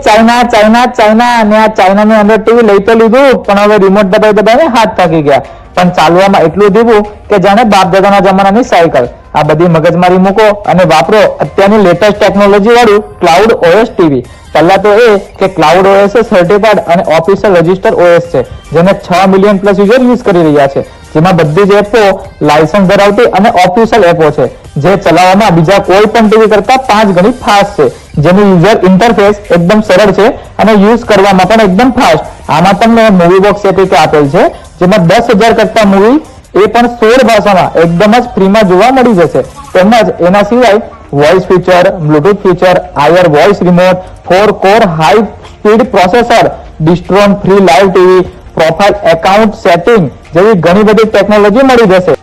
China China China અને આ ચાઇનાની અંદર ટીવી લઈ તો લીધું, પણ હવે રિમોટ દબાઈ દબાઈને હાથ થાકી ગયા, પણ ચાલવામાં એટલું ધીમું કે જાણે બાપ દાદાના જમાનાની સાયકલ. આ બધી મગજમારી મૂકો અને વાપરો અત્યારની લેટેસ્ટ ટેકનોલોજી વાળું ક્લાઉડ ઓએસ ટીવી. પહેલા તો એ કે ક્લાઉડ ઓએસ સર્ટિફાઈડ અને ઓફિશિયલ રજિસ્ટર ઓએસ છે, જેને 6 મિલિયન પ્લસ યુઝર યુઝ કરી રહ્યા છે, જેમાં બધી જ એપો લાયસન્સ ધરાવતી અને ઓફિશિયલ એપો છે, જે ચલાવવામાં બીજા કોઈ પણ ટીવી કરતા 5 ગણી ફાસ્ટ છે, જેનું યુઝર ઇન્ટરફેસ એકદમ સરળ છે અને યુઝ કરવામાં પણ એકદમ ફાસ્ટ. આમાં તમને મૂવી બોક્સ એપીકે આપેલ છે, જેમાં 10,000 કરતા મૂવી એ પણ 16 ભાષામાં એકદમ જ ફ્રીમાં જોવા મળી જશે. તેમજ એના સિવાય voice feature, bluetooth feature, air voice remote, 4 core high speed processor, ડિસ્ટ્રોન free live TV, profile account setting જેવી ઘણી બધી ટેકનોલોજી મળી જશે.